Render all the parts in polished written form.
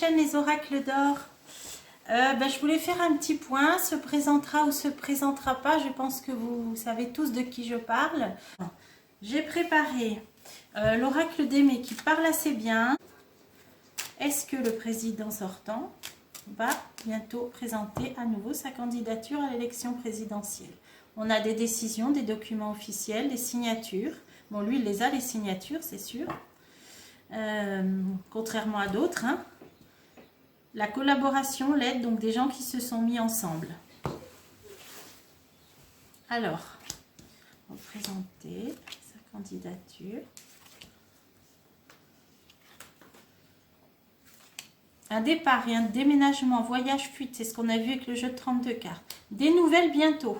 chaîne Les Oracles d'Or. Je voulais faire un petit point, se présentera ou se présentera pas, je pense que vous savez tous de qui je parle. J'ai préparé l'oracle d'Aimé qui parle assez bien. Est-ce que le président sortant va bientôt présenter à nouveau sa candidature à l'élection présidentielle? On a des décisions, des documents officiels, des signatures. Bon, lui, il les a, les signatures, c'est sûr. Contrairement à d'autres, hein. La collaboration, l'aide, donc des gens qui se sont mis ensemble. Alors, on va présenter sa candidature. Un départ et un déménagement, voyage, fuite, c'est ce qu'on a vu avec le jeu de 32 cartes. Des nouvelles bientôt.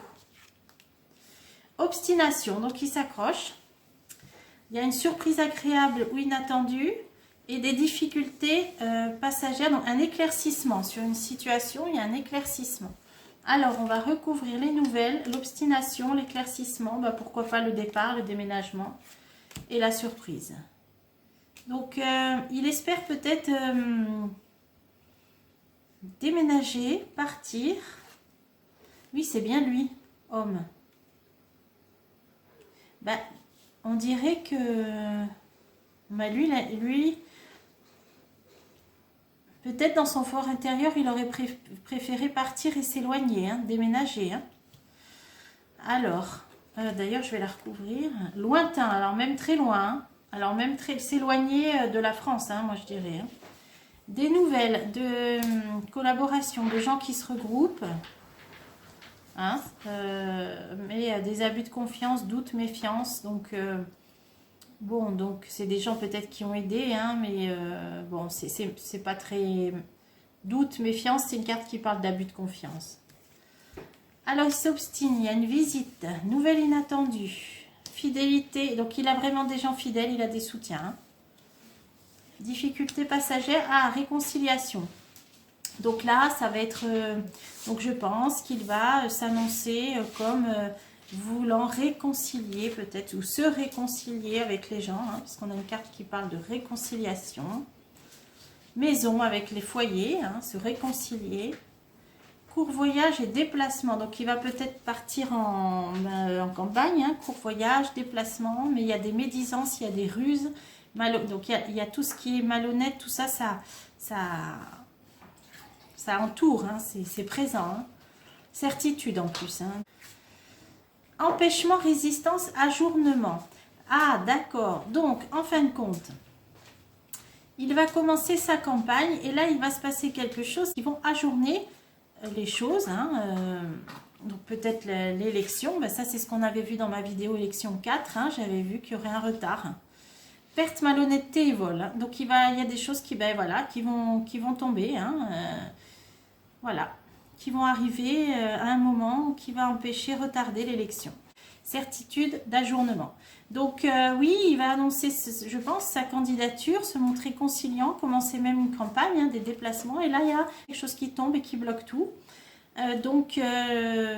Obstination, donc il s'accroche. Il y a une surprise agréable ou inattendue. Et des difficultés passagères, donc un éclaircissement sur une situation, il y a un éclaircissement. Alors, on va recouvrir les nouvelles, l'obstination, l'éclaircissement, pourquoi pas le départ, le déménagement et la surprise. Donc, il espère peut-être déménager, partir. Oui, c'est bien lui, homme. On dirait que lui peut-être dans son fort intérieur, il aurait préféré partir et s'éloigner, hein, déménager. Hein. Alors, d'ailleurs, je vais la recouvrir. Lointain, alors même très loin. Hein, alors même s'éloigner de la France, hein, moi je dirais. Hein. Des nouvelles de collaboration, de gens qui se regroupent. Hein, mais des abus de confiance, doute, méfiance. Donc, bon, donc c'est des gens peut-être qui ont aidé, hein, mais bon, c'est pas très... Doute, méfiance, c'est une carte qui parle d'abus de confiance. Alors, il s'obstine, il y a une visite, nouvelle inattendue, fidélité, donc il a vraiment des gens fidèles, il a des soutiens. Hein. Difficulté passagère, réconciliation. Donc là, ça va être... donc je pense qu'il va s'annoncer comme... voulant réconcilier peut-être ou se réconcilier avec les gens, hein, parce qu'on a une carte qui parle de réconciliation. Maison avec les foyers, hein, se réconcilier. Court voyage et déplacement, donc il va peut-être partir en campagne, hein, court voyage, déplacement, mais il y a des médisances, il y a des ruses, donc il y a tout ce qui est malhonnête, tout ça, ça entoure, hein, c'est présent. Hein. Certitude en plus. Hein. Empêchement, résistance, ajournement. Ah, d'accord. Donc, en fin de compte, il va commencer sa campagne et là, il va se passer quelque chose qui vont ajourner les choses. Hein, donc, peut-être l'élection. Ça, c'est ce qu'on avait vu dans ma vidéo élection 4. Hein, j'avais vu qu'il y aurait un retard. Perte, malhonnêteté et vol. Hein. Donc, il y a des choses qui vont tomber. Hein, voilà. Qui vont arriver à un moment qui va empêcher, retarder l'élection. Certitude d'ajournement. Donc oui, il va annoncer, je pense, sa candidature, se montrer conciliant, commencer même une campagne, hein, des déplacements. Et là, il y a quelque chose qui tombe et qui bloque tout.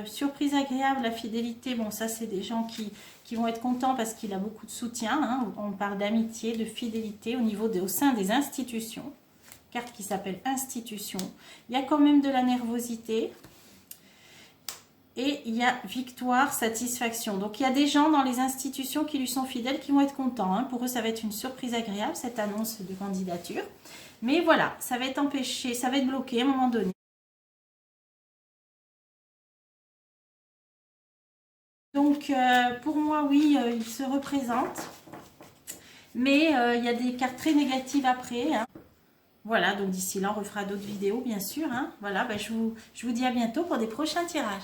Surprise agréable, la fidélité, bon ça c'est des gens qui vont être contents parce qu'il a beaucoup de soutien. Hein. On parle d'amitié, de fidélité au sein des institutions. Carte qui s'appelle institution. Il y a quand même de la nervosité. Et il y a victoire, satisfaction. Donc il y a des gens dans les institutions qui lui sont fidèles qui vont être contents. Hein. Pour eux, ça va être une surprise agréable, cette annonce de candidature. Mais voilà, ça va être empêché, ça va être bloqué à un moment donné. Donc pour moi, oui, il se représente. Mais il y a des cartes très négatives après. Hein. Voilà, donc d'ici là, on refera d'autres vidéos, bien sûr. Hein. Voilà, je vous dis à bientôt pour des prochains tirages.